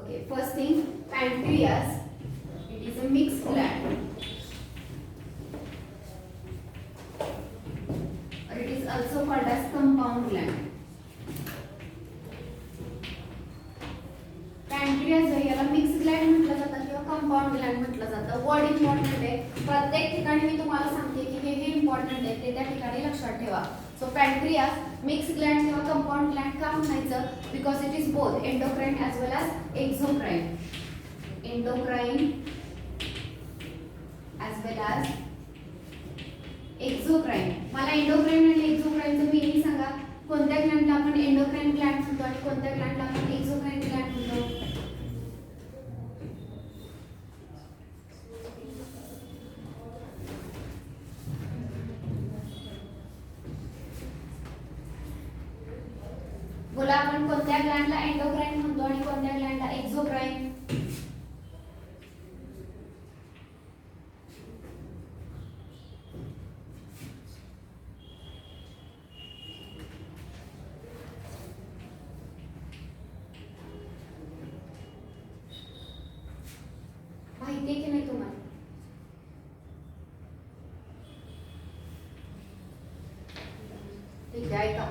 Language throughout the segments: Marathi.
Okay, first thing, pancreas. It is a mixed gland, or it is also called as compound gland. पॅन्क्रियास जो याला मिक्स ग्लँड म्हटलं जातं किंवा कंपाऊंड ग्लँड म्हटलं जातं. वर्ड इम्पॉर्टंट आहे. प्रत्येक ठिकाणी मी तुम्हाला सांगते की हे इम्पॉर्टंट आहे, ते त्या ठिकाणी लक्षात ठेवा. सो पॅन्क्रियास मिक्स ग्लँड किंवा कंपाऊंड ग्लँड का म्हणायचं? Because it is both endocrine as well as exocrine. Endocrine as well as exocrine. मला एंडोक्राइन आणि एक्झोक्राइनचं मीनिंग सांगा. कोणत्या ग्लँडला आपण एंडोक्राइन ग्लँड म्हणतो आणि कोणत्या ग्लँडला आपण एक्झोक्राइन ग्लँड म्हणतो? बोला, आपण कोणत्या ग्लँडला एंडोक्राइन म्हणतो आणि कोणत्या ग्लँडला एक्झोक्राइन? माहिती की नाही तुम्हाला? ठीक आहे का?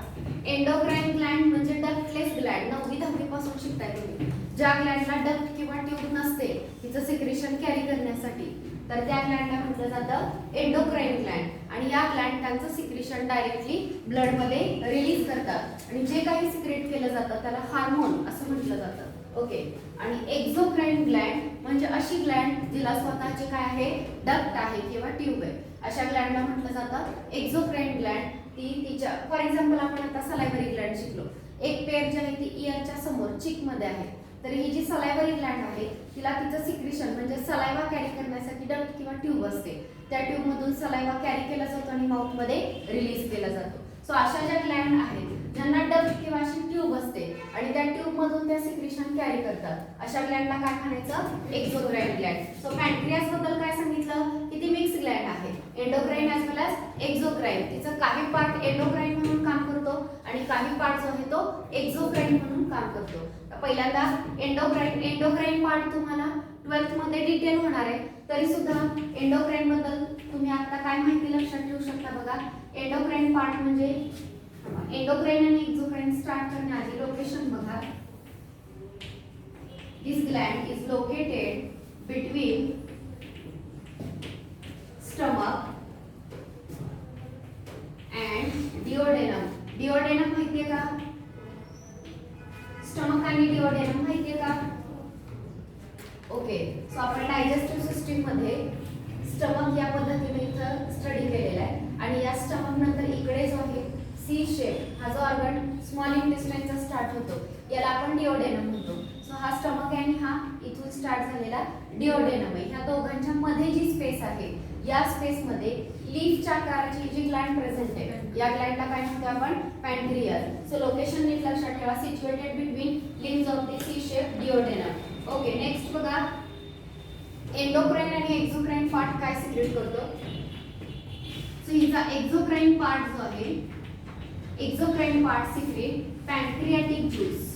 एंडोक्राइन ग्लँड म्हणजे डक्टलेस ग्लँड. 9वी 10वी पासून शिकताय तुम्ही. ज्या ग्लँडला डक्ट किंवा ट्यूब नसते तिचं सिक्रेशन कॅरी करण्यासाठी, तर त्या ग्लँडला म्हटलं जातं एंडोक्राइन ग्लँड. आणि या ग्लँड त्यांचं सिक्रेशन डायरेक्टली ब्लड मध्ये रिलीज करतात आणि जे काही सिक्रेट केलं जातं त्याला हार्मोन असं म्हटलं जातं. ओके. आणि एक्झोक्राइन ग्लँड म्हणजे अशी ग्लँड जिला स्वतःचे काय आहे, डक्ट आहे किंवा ट्यूब आहे, अशा ग्लँडला म्हटलं जातं एक्झोक्राइन ग्लँड. ती तिच्या फॉर एक्झाम्पल आपण आता सलायव्हरी ग्लँड शिकलो. एक पेअर जी आहे ती इयरच्या समोर चिक मध्ये आहे. तर ही जी सलायव्हरी ग्लँड आहे तिला तिचं सिक्रेशन म्हणजे सलायवा कॅरी करण्यासाठी डक्ट किंवा ट्यूब असते. त्या ट्यूब मधून सलायवा कॅरी केला जातो आणि माउथ मध्ये रिलीज केला जातो. सो अशा ज्या ग्लँड आहेत ज्यांना डक्ट किंवा अशी ट्यूब असते आणि त्या ट्यूब मधून त्या सिक्रेशन कॅरी करतात, अशा ग्लँडला काय म्हणायचं? एक्झोक्राइन ग्लँड. सो पॅन्क्रियास बद्दल काय सांगितलं की ती मिक्स ग्लँड आहे, एंडोक्राइन ॲज वेल ॲज एक्झोक्राइन. तिचं काही पार्ट एंडोक्राइन म्हणून काम करतो आणि काही पार्ट जो आहे तो एक्झोक्राइन म्हणून काम करतो. पहिल्यांदा एंडोक्राइन पार्ट तुम्हाला 12th मध्ये डिटेल होणार आहे. तरी सुद्धा एंडोक्राइन बद्दल तुम्ही आता काय माहिती लक्षात ठेवू शकता बघा. एंडोक्राइन पार्ट म्हणजे एंडोक्राइन आणि एक्झोक्राइन स्टार्ट करण्याआधी लोकेशन बघा. This gland is located between stomach and duodenum. Duodenum माहितीये का? स्टमक आणि डिओडेनम माहितीये का? ओके. सो आपण डायजेस्टिव्ह सिस्टीम मध्ये स्टमक या पद्धतीने इथं स्टडी केलेला आहे आणि या स्टमक नंतर इकडे जो आहे सी शेप हा जो ऑर्गन स्मॉल इंटेस्टाइनचा स्टार्ट होतो याला आपण डिओडेनम म्हणतो. सो हा स्टमक आहे आणि हा इथून स्टार्ट झालेला डिओडेनम आहे. ह्या दोघांच्या मध्ये जी स्पेस आहे या स्पेस मध्ये लीफच्या आकाराची जी ग्लँड प्रेझेंट आहे या ग्लँडला काय म्हणतो आपण? पॅन्क्रियास. सो लोकेशन नीट लक्षात ठेवा. Situated between limbs of the C shape duodenum. Okay. Next बघा, एंडोक्राइन आणि एक्झोक्राइन पार्ट काय सिक्रेट करतो? सो हिचा एक्झोक्राइन पार्ट जो आहे, exocrine part secrete pancreatic juice.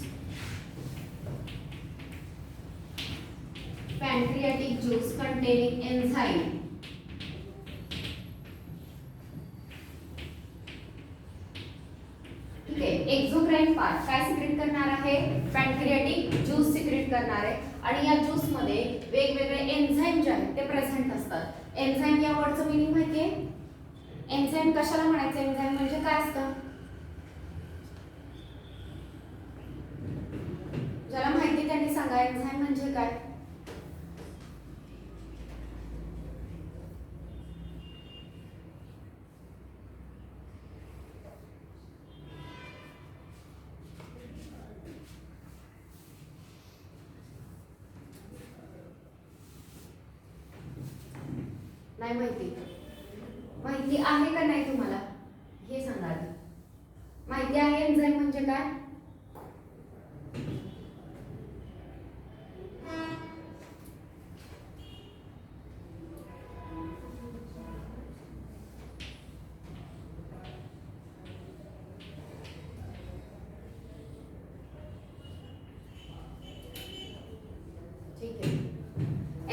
Pancreatic juice containing enzyme. ठीक आहे. एक्झोक्राइन पार्ट काय सिक्रेट करणार आहे? पॅन्क्रियाटिक ज्यूस सिक्रेट करणार आहे आणि या ज्यूस मध्ये वेगवेगळे एन्झाईम जे आहेत ते प्रेझेंट असतात. एन्झाईम या वर्डचं मीनिंग माहितीये? एन्झाईम कशाला म्हणायचं? एन्झाईम म्हणजे काय असतं? ज्याला माहिती त्यांनी सांगा एन्झाईम म्हणजे काय? नाही माहिती? माहिती आहे का नाही तुम्हाला हे सांगा आधी. माहिती आहे एन्झाईम म्हणजे काय?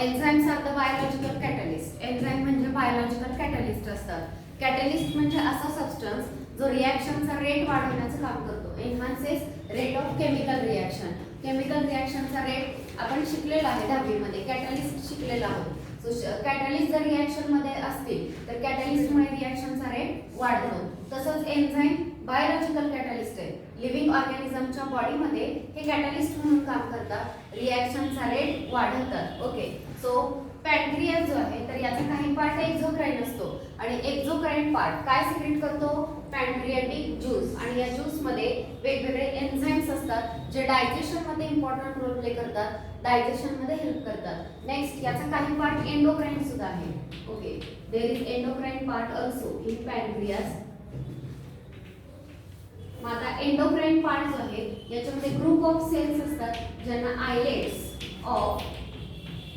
Enzymes are the biological catalyst. Enzyme म्हणजे बायोलॉजिकल कॅटलिस्ट असतात. कॅटलिस्ट म्हणजे असा सबस्टन्स जो रिॲक्शनचा रेट वाढवण्याचं काम करतो. Enhances rate of chemical reaction. Chemical रिॲक्शनचा रेट आपण शिकलेला आहे 10वी मध्ये, कॅटलिस्ट शिकलेला आहोत. सो कॅटलिस्ट जर रिॲक्शन मध्ये असतील तर कॅटलिस्टमुळे रिॲक्शनचा रेट वाढतो. तसंच एन्झाईम बायोलॉजिकल कॅटलिस्ट आहे. लिव्हिंग ऑर्गॅनिझमच्या बॉडीमध्ये हे कॅटलिस्ट म्हणून काम करतात, रिॲक्शनचा रेट वाढवतात. ओके, सो पॅनक्रियास जो आहे तर याचा काही पार्ट एक्झोक्राईन असतो आणि एक्झोक्राईन पार्ट काय सिक्रेट करतो? Pancreatic juice. आणि या ज्यूस मध्ये वेगवेगळे एन्झाईम्स असतात जे डायजेशन मध्ये इम्पॉर्टंट रोल प्ले करतात, डायजेशन मध्ये हेल्प करतात. नेक्स्ट याचा काही पार्ट एंडोक्राईन सुद्धा आहे. Okay, there is endocrine part also in pancreas. मग आता एंडोक्राईन पार्ट जो आहे याच्यामध्ये ग्रुप ऑफ सेल्स असतात ज्यांना आयलेट्स ऑफ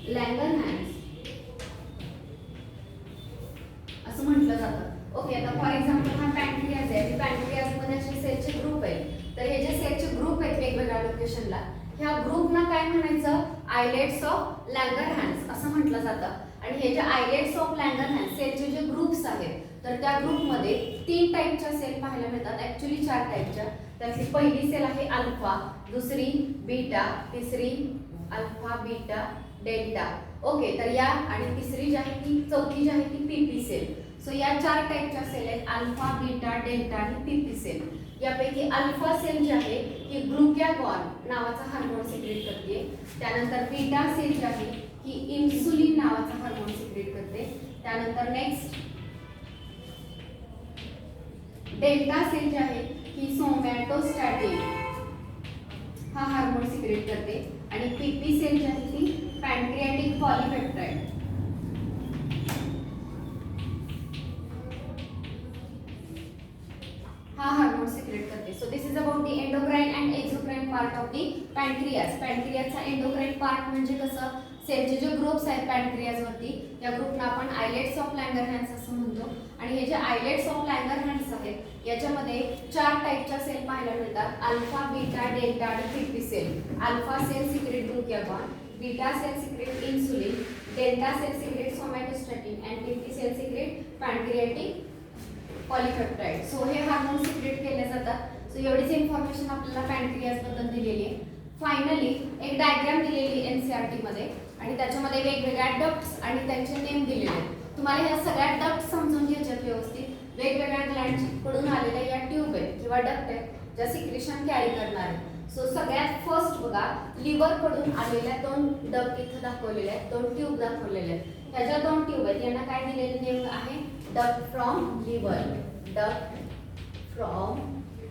लँगरहॅन्स असं म्हटलं जातं. ओके, आता फॉर एक्झाम्पल हा पॅनक्रियास आहे. पॅनक्रियास मध्ये असे सेलचे ग्रुप आहेत. तर हे जे सेलचे ग्रुप आहेत वेगवेगळ्या लोकेशनला, ह्या ग्रुपना काय म्हणायचं? आयलेट्स ऑफ लँगरहॅन्स असं म्हटलं जातं. आणि हे जे आयलेट्स ऑफ लँगरहॅन्स सेलचे जे ग्रुप्स आहेत तर त्या ग्रुपमध्ये 3 टाईपच्या सेल पाहायला मिळतात. ऍक्च्युली 4 टाईपच्या. त्यातली पहिली सेल आहे अल्फा, दुसरी बीटा, तिसरी अल्फा बीटा डेल्टा. ओके, तर या आणि तिसरी जी आहे ती चौथी जी आहे ती पीपी सेल. सो या 4 टाईपच्या सेल आहेत अल्फा, बीटा, डेल्टा आणि पीपी सेल. यापैकी अल्फा सेल जी आहे ही ग्लुकॅगॉन नावाचा हार्मोन सिक्रेट करते. त्यानंतर बीटा सेल जी आहे ही इन्सुलिन नावाचा हार्मोन सिक्रेट करते. त्यानंतर नेक्स्ट डेल्टा सेल जी आहे ही सोमॅटोस्टॅटिन हा हार्मोन सिक्रेट करते. आणि पीपी सेल जी आहे ती पॅनक्रियाटिक पॉलीपेप्टाइड हा हार्मोन सिक्रेट करते. So this is about the endocrine and exocrine part of the pancreas. पॅनक्रियासचा एंडोक्राइन पार्ट म्हणजे कसं? सेलचे जे ग्रुप्स आहेत पॅनक्रियास वरती त्या ग्रुपना आपण आयलेट्स ऑफ लँगरहॅन्स असं म्हणतो. आणि हे जे आयलेट्स ऑफ लँगरहॅन्स आहेत याच्यामध्ये 4 टाईपच्या सेल पाहायला मिळतात. अल्फा, बीटा, डेल्टा आणि PP cell. Alpha cell secrete glucagon, beta cell secrete insulin, delta cell secrete somatostatin and PP cell secrete pancreatic polypeptide. So हे हार्मोन सिक्रेट केले जातात. सो एवढीच इन्फॉर्मेशन आपल्याला पॅनक्रियास बद्दल दिलेली आहे. फायनली एक डायग्राम दिलेली एनसीईआरटी मध्ये आणि त्याच्यामध्ये वेगवेगळ्या डक्ट्स आणि त्यांचे नेम दिलेले आहेत. तुम्हाला ह्या सगळ्या डक्ट समजून घ्यायच्यात व्यवस्थित. वेगवेगळ्या ग्लँडकडून आलेल्या या ट्यूब आहेत किंवा डक्ट आहेत ज्या सिक्रेशन कॅरी करणार आहेत. सो सगळ्यात फर्स्ट बघा, लिव्हर कडून आलेल्या 2 डक्ट इथे दाखवलेल्या आहेत, 2 ट्यूब दाखवलेल्या आहेत. ह्या ज्या 2 ट्यूब आहेत यांना काय दिलेले नेम आहे? Duct from liver. Duct from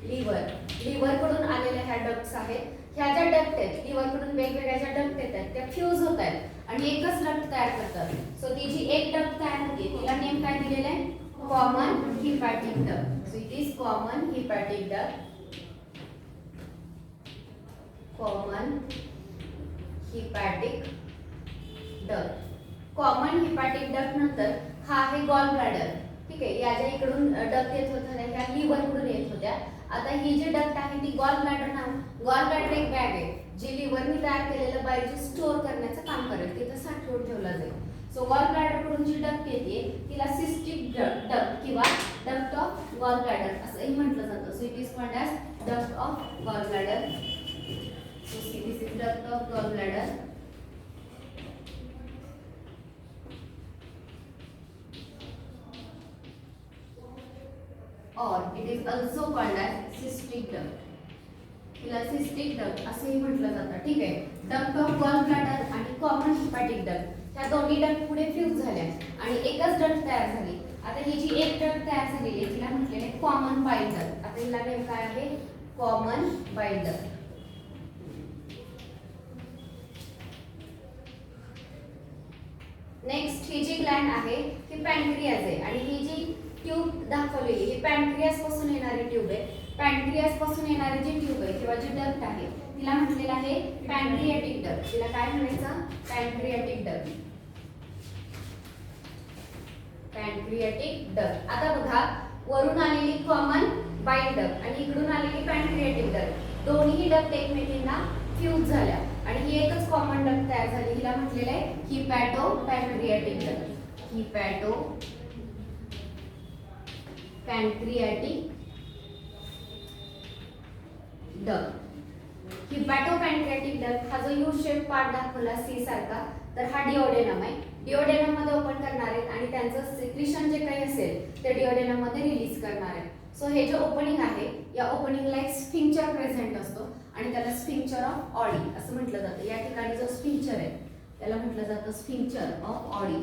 liver. Liver कडून आलेल्या ह्या डक्ट्स आहेत. ह्या ज्या डक्ट आहेत लिव्हर कडून वेगवेगळ्या ज्या डक्ट येतात त्या फ्यूज होत आहेत आणि एकच डक्ट तयार करतात. सो ती जी एक डक्ट तयार होते तिला नेम काय दिलेला आहे? Common hepatic duct. So it is common hepatic duct. Common hepatic duct. Common hepatic duct नंतर हा आहे गॉल ब्लॅडर. ठीक आहे, या ज्या इकडून डक्ट येत होत्या ह्या लिव्हर कडून येत होत्या. आता ही जी डक्ट आहे ती गॉल ब्लॅडर नाव. गॉल ब्लॅडर एक बॅग आहे जी लिव्हरने तयार केलेलं बायजू स्टोअर करण्याचं काम करेल, तिथं साठवून ठेवला जाईल. सो गॉल ब्लॅडर कडून जी डक्ट येते तिला सिस्टिक डक्ट किंवा डक्ट ऑफ गॉल ब्लॅडर असंही म्हटलं जातं. So it is called as duct of gall bladder. So this is duct of gall bladder. or it is also called as cystic duct. तिला सिस्टिक डक्ट असेही म्हटलं जातं. ठीक आहे, डक्ट ऑफ गॉल ब्लॅडर आणि कॉमन हिपॅटिक डक्ट ह्या दोन्ही डक्ट पुढे फ्यूज झाल्या आणि एकच डक्ट तयार झाली. आता ही जी एक डक्ट तयार झालेली आहे तिला म्हटलेले कॉमन बाईल डक्ट. आता हिला नेम काय आहे? Common bile duct. नेक्स्ट ही जी ग्लँड आहे ही पॅनक्रियास आहे आणि ही जी ट्यूब दाखवलेली ही पॅनक्रियास पासून येणारी ट्यूब आहे. पॅनक्रियास पासून येणारी जी ट्यूब आहे किंवा जी डक्ट आहे तिला म्हटलेलं आहे पॅनक्रियाटिक डक्ट. तिला काय म्हणायचं? Pancreatic duct. Pancreatic duct. आता बघा, वरून आलेली कॉमन बाईल डक्ट आणि इकडून आलेली पॅनक्रियाटिक डक्ट, दोन्ही डक्ट एकमेकांना फ्यूज झाल्या आणि ही ही एकच कॉमन डक्ट तयार झाली, हिला म्हटलेलं आहे hepato pancreatic duct. Hepato pancreatic duct. Hepato pancreatic duct हा जो यू शेप पार्ट दाखवला सी सारखा, तर हा डिओडेनम आहे. डिओडेनम मध्ये ओपन करणार आहेत आणि त्यांचं सिक्रिशन जे काही असेल ते डिओडेनम मध्ये रिलीज करणार आहे. सो हे जे ओपनिंग आहे या ओपनिंगला एक स्फिंक्चर प्रेझेंट असतो आणि त्याला स्फिंक्चर ऑफ ऑडी असं म्हटलं जातं. या ठिकाणी जो स्फिंक्चर आहे त्याला म्हटलं जातं स्फिंक्चर ऑफ ऑडी.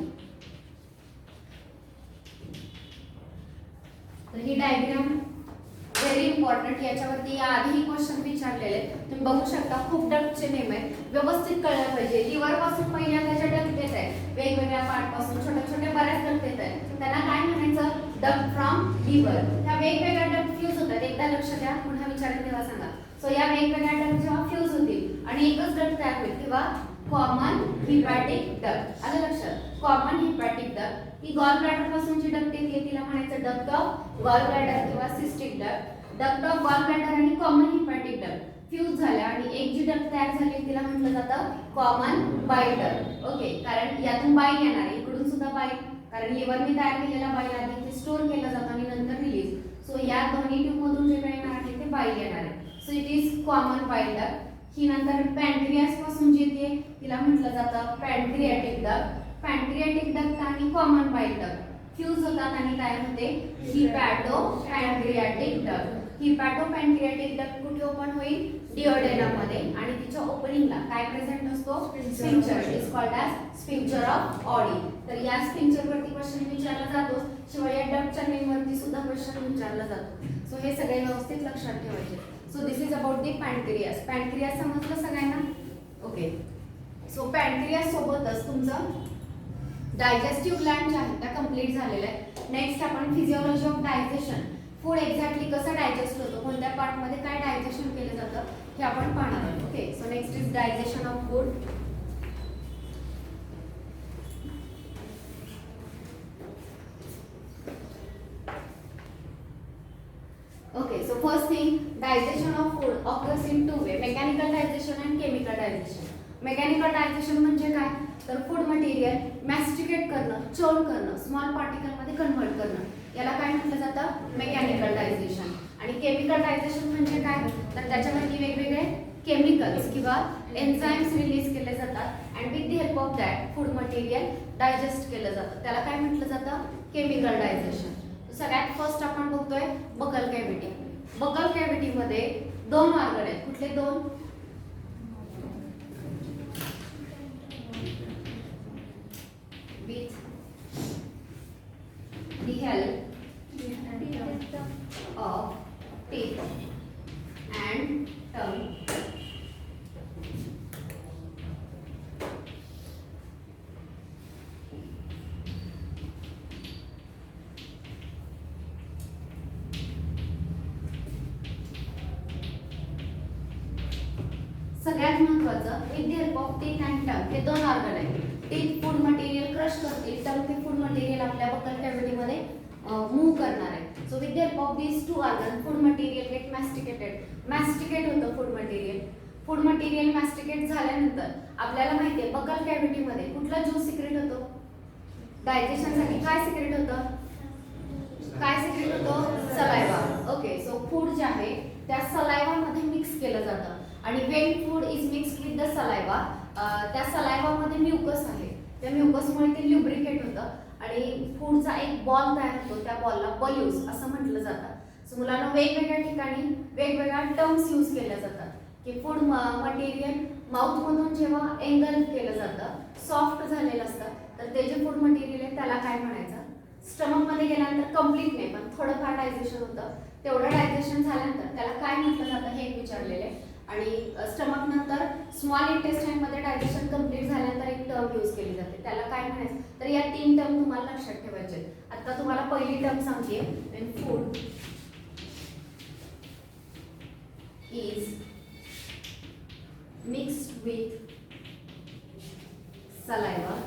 तर ही डायग्राम व्हेरी इम्पॉर्टंट, याच्यावरती आधीही क्वेश्चन विचारलेले तुम्ही बघू शकता. खूप डक्टचे नेम आहेत, व्यवस्थित कळलं पाहिजे. लिव्हर पासून पहिल्यांदा जे डक्ट येत आहे वेगवेगळ्या पार्ट पासून छोटे छोटे बऱ्याच डक्ट येत आहेत, त्यांना काय म्हणायचं, डक्ट फ्रॉम लिव्हर. ह्या वेगवेगळ्या डक्ट फ्यूज होतात, एकदा लक्ष द्या, पुन्हा विचारेल तेव्हा सांगा. सो या वेगवेगळ्या डक्ट जेव्हा फ्यूज होतील आणि एकच डक्ट तयार होईल तेव्हा कॉमन हिपॅटिक डक्ट. आलं लक्षात, कॉमन हिपॅटिक डक्ट. ही गॉल ब्लॅडर पासून जी डक्ट येते तिला म्हणायचं डक्ट ऑफ गॉल ब्लॅडर किंवा cystic duct. Duct of gall bladder आणि कॉमन हिपॅटिक डक्ट फ्यूज झाल्या आणि एक जी डक्ट तयार झाली तिला म्हटलं जातं कॉमन बाईल डक्ट. ओके, कारण यातून बाईल येणार आहे, इकडून सुद्धा बाईल, कारण लिव्हरने तयार केलेला बाईल आधी ते स्टोअर केला जातो आणि नंतर रिलीज. सो या दोन्ही ट्यूब मधून जे काही येणार आहे ते बाईल येणार आहे. So it is common bile duct. ही नंतर पॅनक्रियास पासून जी येते तिला म्हटलं जातं पॅनक्रियाटिक डक्ट. पॅनक्रियाटिक डक्ट आणि कॉमन बाईल डक्ट फ्यूज होतात आणि तयार होते hepato pancreatic duct. Hepato pancreatic duct कुठे ओपन होईल, डिओडेनम मध्ये, आणि तिच्या ओपनिंगला काय प्रेझेंट असतो, sphincter. It is called as sphincter of Oddi. तर या स्फिंक्चर वरती क्वेश्चन विचारला जातो, शिवाय या डक्टच्या नेम वरती सुद्धा क्वेश्चन विचारला जातो. सो हे सगळे व्यवस्थित लक्षात ठेवायचे. So this is about the pancreas. Pancreas समजलं सगळ्यांना? ओके. सो पॅनक्रियास सोबतच तुमचं डायजेस्टिव्ह ग्लॅंड जे आहेत त्या कंप्लीट झालेल्या आहेत. नेक्स्ट आपण physiology of digestion, food exactly कसं डायजेस्ट होतं, कोणत्या पार्टमध्ये काय डायजेशन केलं जातं हे आपण पाहणार आहोत. Okay, so next is digestion of food. Okay, so first thing, digestion of food occurs in two way, mechanical digestion and chemical digestion. Mechanical digestion म्हणजे काय, तर फूड मटेरियल मॅस्टिकेट करणं, चर्न करणं, स्मॉल पार्टिकल मध्ये कन्व्हर्ट करणं, याला काय म्हटलं जातं, मेकॅनिकल डायजेशन. आणि केमिकल डायजेशन म्हणजे काय, तर त्याच्यामध्ये वेगवेगळे केमिकल्स किंवा एन्झाइम्स रिलीज केले जातात and with the help of that food material digest केलं जातं, त्याला काय म्हटलं जातं, केमिकल डायजेशन. सगळ्यात फर्स्ट आपण बघतोय बकल कॅव्हिटी. बकल कॅव्हिटी मध्ये दोन ऑर्गन आहेत. कुठले दोन, with the help of teeth and tongue. सगळ्यात महत्त्वाचं with the help of teeth and tongue, हे दोन ऑर्गन आहेत. टीथ फूड मटेरियल क्रश करतील, टंग ते फूड मटेरियल आपल्या बकल कॅव्हिटी मध्ये मूव्ह करणार आहे. So with the help of these two organ food material get masticated. Masticate होतं food material. Food material masticate झाल्यानंतर आपल्याला माहिती आहे बकल कॅव्हिटी मध्ये कुठला ज्यूस सिक्रेट होतो, डायजेशनसाठी काय सिक्रेट होतं, काय सिक्रेट होतं, सलायवा. ओके, सो फूड जे आहे त्या सलायवा मध्ये मिक्स केलं जातं आणि when food is mixed with the saliva, त्या सलायवामध्ये म्युकस आहे, त्या म्युकसमुळे ते ल्युब्रिकेट होतं आणि फूडचा एक बॉल तयार होतो, त्या बॉलला बल्यूस असं म्हटलं जातं. सो मुलांना वेगवेगळ्या ठिकाणी वेगवेगळ्या टर्म्स यूज केल्या जातात की फूड मटेरियल माउथमधून जेव्हा एंगल केलं जातं, सॉफ्ट झालेलं असतं, तर ते जे फूड मटेरियल आहे त्याला काय म्हणायचं, स्टमकमध्ये गेल्यानंतर कम्प्लीट नाही पण थोडंफार डायजेशन होतं, तेवढं डायजेशन झाल्यानंतर त्याला काय म्हटलं जातं हे विचारलेलं आहे. आणि स्टमक नंतर स्मॉल इंटेस्टाईन मध्ये डायजेशन कंप्लीट झाल्यानंतर एक टर्म यूज केली जाते, त्याला काय म्हणायचं, तर या तीन टर्म तुम्हाला लक्षात ठेवायचे. आता तुम्हाला पहिली टर्म सांगते, when food is mixed with saliva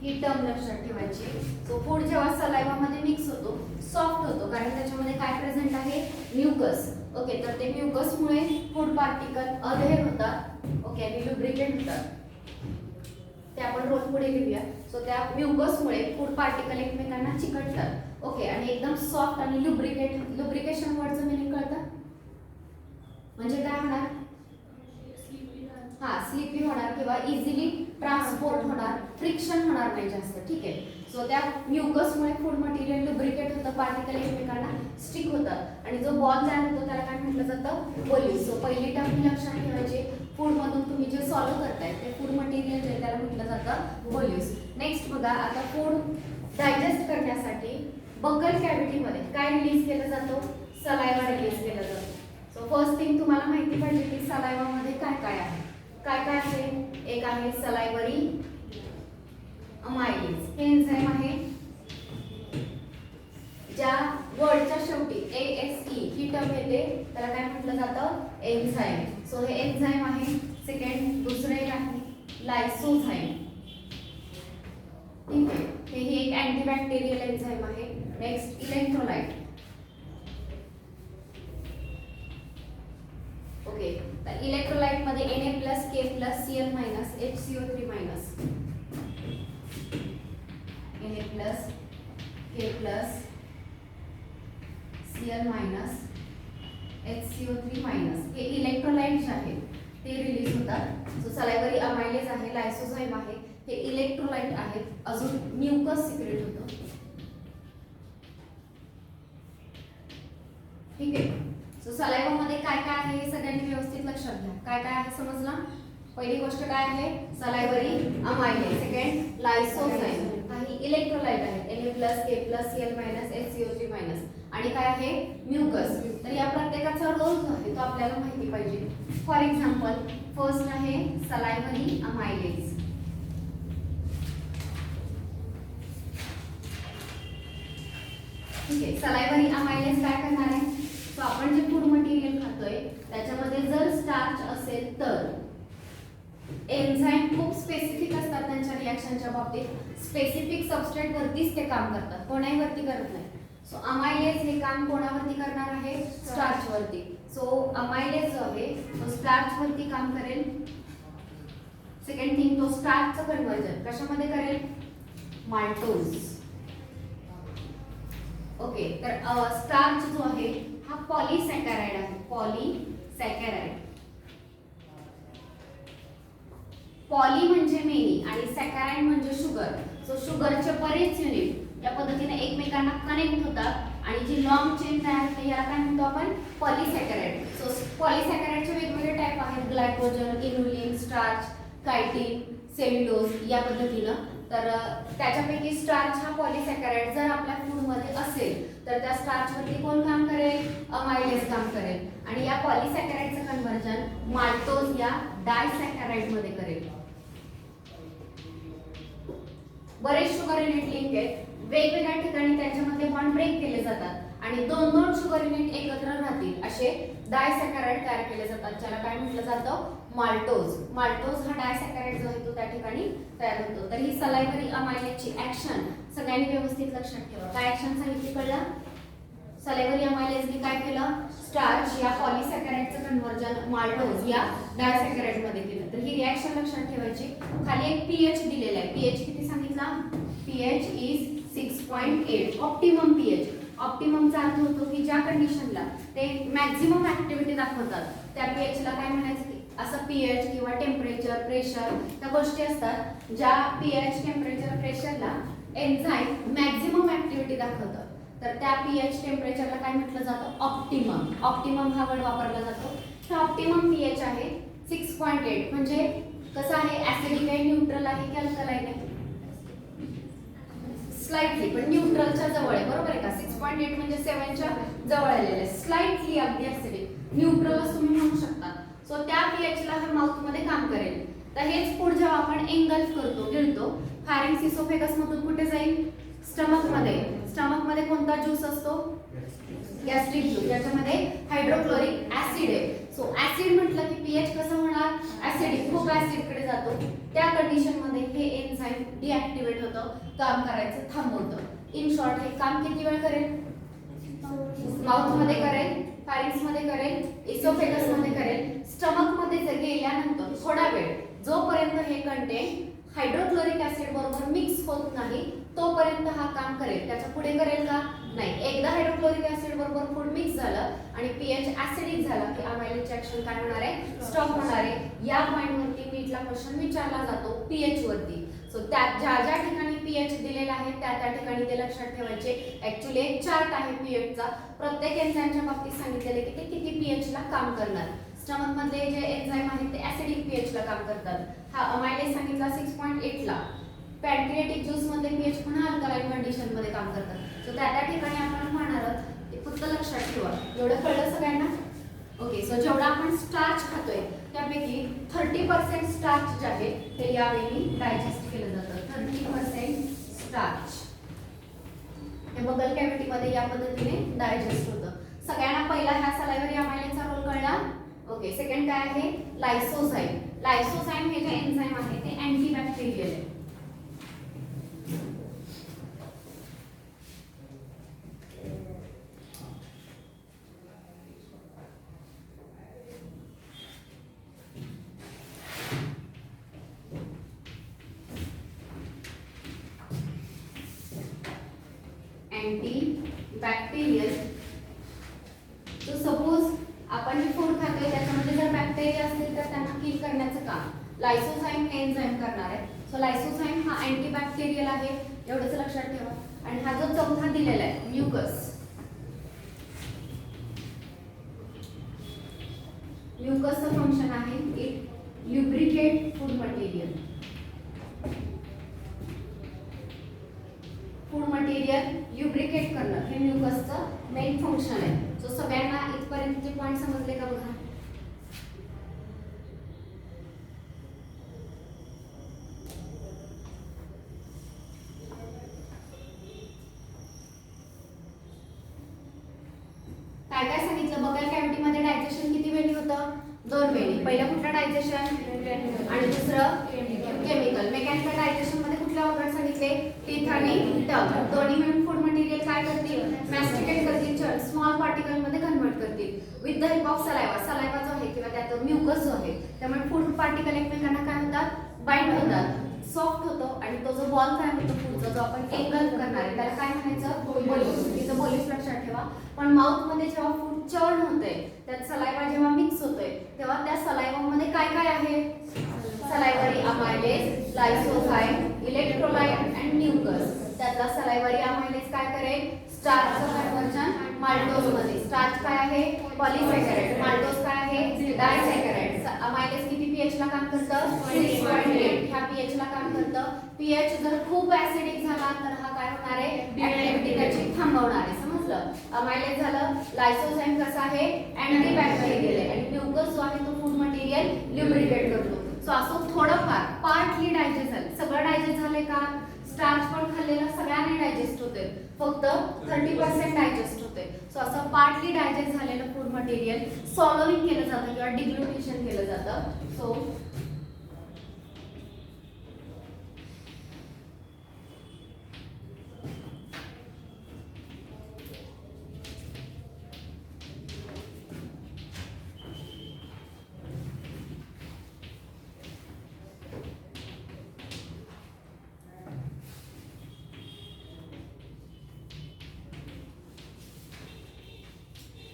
he term लक्षात ठेवायची. सो फूड जेव्हा सलायवा मध्ये मिक्स होतो सॉफ्ट होतो कारण त्याच्यामध्ये काय प्रेझेंट आहे म्युकस. ओके, तर ते म्युकस मुळे फूड पार्टिकल अधेर होतात. ओके, आणि लुब्रिकेट होतात. ते आपण रोज पुढे लिहूया. सो त्या म्युकस मुळे फूड पार्टिकल एकमेकांना चिकटतात. ओके, आणि एकदम सॉफ्ट आणि लुब्रिकेशन वर्डचं मीनिंग कळतं म्हणजे काय होणार? हा, स्लिपी होणार किंवा इझिली ट्रान्सपोर्ट होणार, फ्रिक्शन होणार नाही जास्त. ठीक आहे. सो त्या म्युकसमुळे फूड मटेरियल लुब्रिकेट होतं, पार्टिकल एकमेकांना स्टिक होतात आणि जो बॉल तयार होतो त्याला काय म्हटलं जातं? व्हॉल्यूम. सो पहिली टर्म लक्षात ठेवायची, फूड मधून तुम्ही जे सॉल्व्ह करताय ते फूड मटेरियल जे त्याला म्हटलं जातं व्हॉल्यूम्स. नेक्स्ट बघा, आता फूड डायजेस्ट करण्यासाठी बकल कॅव्हिटीमध्ये काय रिलीज केलं जातो? सलायवा रिलीज केला जातो. सो फर्स्ट थिंग तुम्हाला माहिती पाहिजे की सलायवामध्ये काय काय आहे. काय काय आहे? एक आहे सलायवरी अमायलेज. हे एन्झाइम आहे ज्या वर्डच्या शेवटी ASE ही टर्म येते त्याला काय म्हटलं जातं? एन्झाइम. सो हे एन्झाइम आहे. सेकंड दुसरं एक आहे लायसोझाइम. ठीक आहे, हे एक अँटीबॅक्टेरियल एन्झाइम आहे. Next electrolyte. ओके, तर इलेक्ट्रोलाइट मध्ये Na+, K+, Cl-, HCO3-. Na+, K+, Cl-, HCO3-. हे इलेक्ट्रोलाइट जे आहेत ते रिलीज होतात. सो सलायवरी अमायलेज आहे, लायसोझाइम आहे, हे इलेक्ट्रोलाइट आहेत. अजून म्युकस सिक्रेट होतं. ठीक आहे. सो सलायवामध्ये काय काय आहे हे सगळ्यांनी व्यवस्थित लक्षात घ्या. काय काय आहे समजलं? पहिली गोष्ट काय आहे? सलायवरी अमायलेज. सेकंड लायसोझाइम. काही इलेक्ट्रोलाइट आहेत Na+, K+, Cl-, HCO3-. आणि काय आहे? म्युकस. तर या प्रत्येकाचा रोल जो आहे तो आपल्याला माहिती पाहिजे. फॉर एक्झाम्पल, फर्स्ट आहे सलायवरी अमायलेज. ठीक आहे, सलायवरी अमायलेज काय करणार आहे? सो आपण जे फूड मटेरियल खातोय त्याच्यामध्ये जर स्टार्च असेल तर एन्झाइम खूप स्पेसिफिक असतात त्यांच्या रिॲक्शनच्या बाबतीत. स्पेसिफिक सबस्ट्रेट वरतीच ते काम करतात, कोणाही वरती करत नाही. सो अमायलेज हे काम कोणावरती करणार आहे? स्टार्च वरती. सो अमायलेज जो आहे तो स्टार्च वरती काम करेल. सेकंड थिंग, तो स्टार्चचं कन्वर्जन कशामध्ये करेल? माल्टोज. ओके, तर स्टार्च जो आहे हा पॉलीसॅकॅराइड आहे. पॉलीसॅकॅराइड. पॉली म्हणजे मेनी आणि सॅकॅराइड म्हणजे शुगर. सो शुगरचे बरेच युनिट या पद्धतीने एकमेकांना कनेक्ट होतात आणि जी लॉंग चेन तयार होते याला काय म्हणतो आपण? पॉलीसॅकॅराइड. सो पॉलीसॅकॅराइडचे वेगवेगळे टाइप आहेत, ग्लायकोजन, इन्युलिन, स्टार्च, कायटिन, सेल्युलोज या पद्धतीनं. तर त्याच्यापैकी स्टार्च हा पॉलीसॅकॅराइड जर आपल्या फूडमध्ये असेल तर त्या स्टार्चवरती कोण काम करेल? अमायलेज काम करेल. आणि या पॉलीसॅकॅराइडचं कन्वर्जन माल्टोज या डायसॅकॅराइडमध्ये करेल. बरेच शुगर युनिट लिंक आहेत, वेगवेगळ्या ठिकाणी त्यांच्यामध्ये बॉन्ड ब्रेक केले जातात आणि दोन दोन शुगर युनिट एकत्र राहतील असे डायसॅकॅराइड तयार केले जातात, ज्याला काय म्हटलं जातं? माल्टोज. माल्टोज हा डायसॅकॅराइड जो आहे तो त्या ठिकाणी तयार होतो. तर ही सलायवरी अमायलेजची ऍक्शन सगळ्यांनी व्यवस्थित लक्षात ठेवा. काय ऍक्शन सांगितली कळलं? सलायवरी अमायलेजने काय केलं? स्टार्च या पॉलीसॅकॅराइडचं कन्वर्जन माल्टोज या डायसॅकॅराइड मध्ये केलं. तर ही रिॲक्शन लक्षात ठेवायची. खाली एक पीएच दिलेला आहे. पीएच किती सांगितला? PH is 6.8. Optimum pH. ऑप्टिममचा अर्थ होतो की ज्या कंडिशनला ते मॅक्झिमम ऍक्टिव्हिटी दाखवतात त्या पीएचला काय म्हणायचं? असं पीएच किंवा टेम्परेचर, प्रेशर त्या गोष्टी असतात ज्या पीएच, टेम्परेचर, प्रेशरला एन्झाइम मॅक्झिमम ऍक्टिव्हिटी दाखवतात. तर त्या पीएच, टेम्परेचरला काय म्हटलं जातं? ऑप्टिमम. ऑप्टिमम हा वर्ड वापरला जातो. हा ऑप्टिमम पीएच आहे 6.8. म्हणजे कसं आहे? ऍसिडिक आहे, न्यूट्रल आहे की अल्कलाइन आहे? स्लाइटली, पण न्यूट्रलच्या जवळ आहे, बरोबर आहे का? 6.8 म्हणजे 7च्या जवळ आलेलं आहे. स्लाइटली अगदी ऍसिडिक, न्यूट्रलच तुम्ही म्हणू शकता. सो त्या पीएचला हा माउथ मध्ये काम करेल. तर हेच फूड जेव्हा आपण एंगल्फ करतो, गिळतो, फायरिंग इसोफेगस मधून कुठे जाईल? स्टमक मध्ये. स्टमक मध्ये कोणता ज्यूस असतो? गॅस्ट्रिक ज्यूस ज्याच्यामध्ये हायड्रोक्लोरिक ऍसिड आहे. सो ऍसिड म्हटलं की पीएच कसं होणार, ऍसिडिक, खूप ऍसिड कडे जातो. त्या कंडिशन मध्ये हे एन्झाइम डिऍक्टिव्हेट होतं, काम करायचं थांबवतं. इन शॉर्ट हे काम किती वेळ करेल, माउथ मध्ये करेल, फॅरिंक्स मध्ये करेल, इसोफेगस मध्ये करेल, स्टमक मध्ये जर गेल्यानंतर थोडा वेळ जोपर्यंत हे कंटेंट हायड्रोक्लोरिक ऍसिड बरोबर मिक्स होत नाही तोपर्यंत हा काम करेल. त्याच्या पुढे करेल का, नाही. एकदा हायड्रोक्लोरिक ऍसिड बरोबर फूड मिक्स झालं आणि पीएच ऍसिडिक झाला की अमायलेजचे ऍक्शन काय होणार आहे, स्टॉप होणार आहे. या पॉइंट वरती नीटला क्वेश्चन विचारला जातो पीएच वरती. सो त्या ज्या ज्या ठिकाणी पीएच दिलेला आहे त्या त्या ठिकाणी ते लक्षात ठेवायचे. ऍक्च्युअली एक चार्ट आहे पीएचचा, प्रत्येक एन्झाइमच्या बाबतीत सांगितलेले की ते किती पीएच ला काम करणार. स्टमक मधले जे एन्झाइम आहेत ते ऍसिडिक पीएच ला काम करतात. हा अमायलेज सांगितला 6.8 ला. पॅनक्रियाटिक ज्यूस मध्ये पीएच पुन्हा अल्कलाइन कंडिशन मध्ये काम करतात. सो त्या त्या ठिकाणी आपण म्हणणार आहोत ते फक्त लक्षात ठेवा. एवढं कळलं सगळ्यांना? ओके. सो जेवढा आपण स्टार्च खातोय त्यापैकी 30% स्टार्च जे आहे ते यावेळी डायजेस्ट केलं जातं. 30% स्टार्च हे बगल कॅव्हिटी मध्ये या पद्धतीने डायजेस्ट होतं. सगळ्यांना पहिला ह्या सलायव्हरी अमायलेजचा रोल कळला. ओके. सेकंड काय आहे, लायसोझाइम. लायसोझाइम हे जे एन्झाइम आहे ते अँटीबॅक्टेरियल आहे. अँटीबॅक्टेरियल. तो सपोज आपण जे फूड खातोय त्याच्यामध्ये जर बॅक्टेरिया असतील तर त्यांना किल करण्याचं काम लायसोझाइम हे एन्झाइम करणार आहे. सो लायसोझाइम हा अँटीबॅक्टेरियल आहे, एवढंच लक्षात ठेवा. आणि हा जो चौथा दिलेला आहे म्युकस, म्युकसचं फंक्शन आहे it lubricate food material. Food material lubricate करणं हे म्युकसचं मेन फंक्शन आहे. सो सगळ्यांना इथपर्यंतचे पॉइंट समजले का बघा. काय काय सांगितलं, बगल कॅव्हिटी मध्ये डायजेशन किती वेळी होतं, 2 वेळी. पहिलं कुठलं डायजेशन आणि दुसरं केमिकल. मेकॅनिकल डायजेशन मध्ये कुठले ऑर्गन सांगितले, टीथ आणि टंग. दोन्ही मिळून फूड मटेरियल काय करतील, मॅस्टिकेट करतील, स्मॉल पार्टिकल मध्ये कन्वर्ट करतील with the help of saliva. Saliva जो आहे किंवा त्यात म्युकस जो आहे त्यामुळे फूड पार्टिकल एकमेकांना काय होतात, बाइंड होतात, सॉफ्ट होतो. आणि तो जो बॉल तयार होतो फूडचा जो आपण एंगल्फ करणार आहे त्याला काय म्हणायचं, बोलिस. तिथं बोलिस लक्षात ठेवा. पण माउथ मध्ये जेव्हा फूड चर्न होतंय त्यात सलायवा जेव्हा मिक्स होतोय तेव्हा त्या सलायवा मध्ये काय काय आहे, सलायवरी अमायलेज, लायसोझाइम, इलेक्ट्रोलाइट अँड म्युकस. त्यातला सलायवरी अमायलेज काय करेल, स्टार्चचं कन्वर्जन माल्टोज मध्ये. स्टार्च काय आहे, पॉलिसॅकराइड. माल्टोज काय आहे, डायसॅकराइड. अमायलेज किती पीएच ला काम करतं, 6.8 ह्या पीएच ला काम करतं. पीएच जर खूप ऍसिडिक झाला तर हा काय होणार आहे, ऍक्टिव्हिटी थांबवणार आहे. समजलं. अमायलेज झालं. लायसोझाइम कसा आहे, अँटीबॅक्टेरियल आहे. आणि म्युकस जो आहे तो फूड मटेरियल ल्युब्रिकेट करतो. सो असं थोडंफार पार्टली डायजेस्ट झालं. सगळं डायजेस्ट झालंय का, स्टार्च पण खाल्लेलं सगळ्यांनी डायजेस्ट होते, फक्त 30% डायजेस्ट होते. सो असं पार्टली डायजेस्ट झालेलं फूड मटेरियल सॉलोविंग केलं जातं किंवा डिग्लुटेशन केलं जातं. सो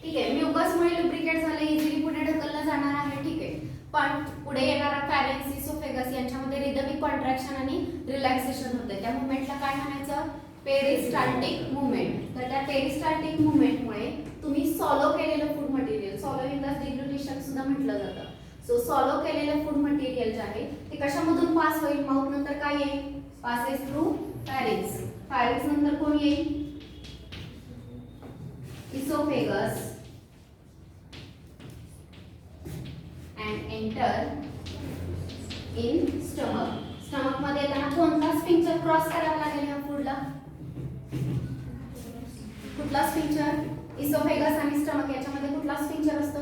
ठीक आहे, म्युकसमुळे लुब्रिकेट झाले, इझिली पुढे ढकललं जाणार आहे. ठीक आहे. पण पुढे येणारा फॅरिंक्स, इसोफेगस यांच्यामध्ये रिदमिक कॉन्ट्रॅक्शन आणि रिलॅक्सेशन होते. त्या मुवमेंटला काय म्हणायचं, पेरिस्टाल्टिक मुवमेंट. तर त्या पेरिस्टाल्टिक मुवमेंटमुळे तुम्ही सॉलो केलेलं फूड मटेरियल, सॉलोविंग डिग्लुटेशन सुद्धा म्हटलं जातं. सो सॉलो केलेलं फूड मटेरियल जे आहे ते कशामधून पास होईल, माउथ नंतर काय येईल, पासेस थ्रू फॅरिंक्स. फॅरिंक्स नंतर कोण येईल, oesophagus and enter in stomach. Stomach मध्ये येताना कोणता स्फिंक्टर क्रॉस करावा लागेल या फूडला, कुठला स्फिंक्टर, इसोफेगस आणि स्टमक याच्यामध्ये कुठला स्फिंक्चर असतो?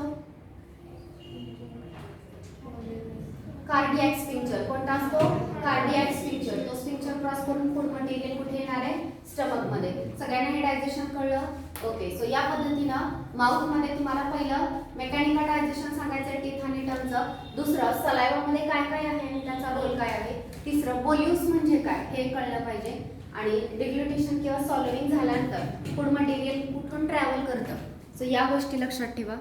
कार्डियक स्फिंक्चर. कोणता असतो? कार्डियक स्फिंक्चर. तो स्फिंक्चर क्रॉस करून फूड मटेरियल कुठे येणार आहे? स्टमक मध्ये. सगळ्यांना हे डायजेशन कळलं? ओके. सो या पद्धतीनं माउथ मध्ये तुम्हाला पहिलं मेकॅनिकल डायजेशन सांगायचं टीथ आणि टंगचं. दुसरं सलायवा मध्ये काय काय आहे आणि त्याचा रोल काय आहे. तिसरं बोल्यूस म्हणजे काय हे कळलं पाहिजे. आणि डिग्लुटेशन किंवा सॉल्विंग झाल्यानंतर फूड मटेरियल कुठून ट्रॅव्हल करतं. सो या गोष्टी लक्षात ठेवा.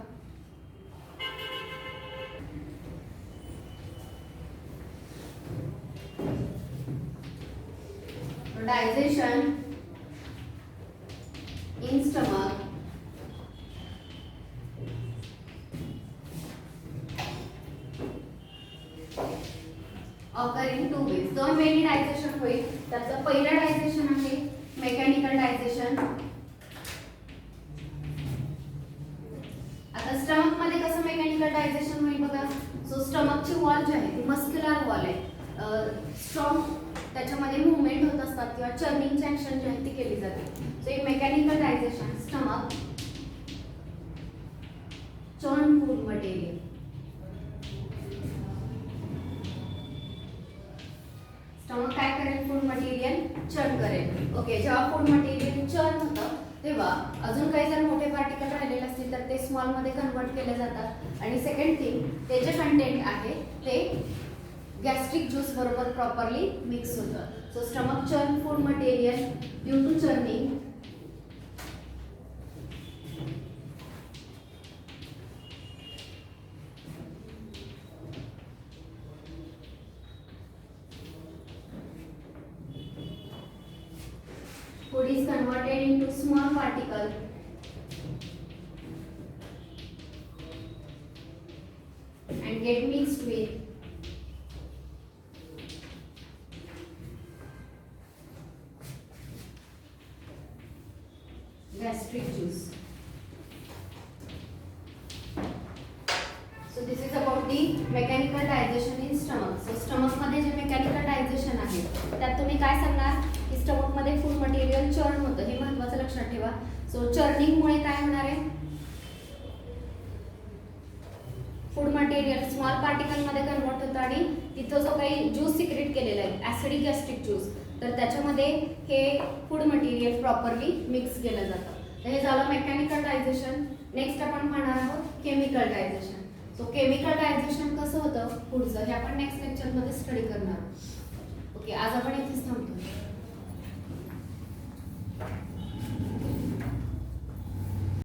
Digestion in stomach occur in 2 ways. दोन वेळी डायजेशन होईल. त्याचं पहिलं डायजेशन आहे मेकॅनिकल डायजेशन. आता स्टमक मध्ये कसं मेकॅनिकल डायजेशन होईल बघा. सो स्टमकची वॉल जी आहे ती मस्क्युलर वॉल आहे. स्ट्रॉंग त्याच्यामध्ये मुवमेंट होत असतात किंवा चर्निंगची ऍक्शन जी आहे ती केली जाते. सो एक mechanical digestion stomach churn food material. Stomach काय करेल? फूड मटेरियल चर्न करेल. ओके. जेव्हा फूड मटेरियल चर्न होतं तेव्हा अजून काही जर मोठे पार्टिकल राहिलेले असतील तर ते स्मॉल मध्ये कन्वर्ट केले जातात. आणि सेकंड थिंग ते जे कंटेंट आहे ते गॅस्ट्रिक ज्यूस बरोबर प्रॉपरली मिक्स होतं. So stomach churn food material due to churning food is converted into small particle and get mixed with gastric juice. So this is about the mechanical digestion in stomach. So stomach मध्ये जे mechanical digestion आहे त्यात तुम्ही काय सांगणार की स्टमक मध्ये फूड मटेरियल चर्न होतं. हे महत्त्वाचं लक्षात ठेवा. सो चर्निंग मुळे काय होणार आहे? फूड मटेरियल स्मॉल पार्टिकल मध्ये कन्वर्ट होतं आणि तिथं जो काही ज्यूस सिक्रेट केलेला आहे ऍसिडिक गॅस्ट्रिक ज्यूस तर त्याच्यामध्ये हे फूड मटेरियल प्रॉपरली मिक्स केलं जातं. तर हे झालं मेकॅनिकल डायजेशन. नेक्स्ट आपण पाहणार आहोत chemical digestion. So chemical digestion कसं होतं पुढचं हे आपण नेक्स्ट लेक्चरमध्ये स्टडी करणार आहोत. ओके. आज आपण इथेच थांबतो.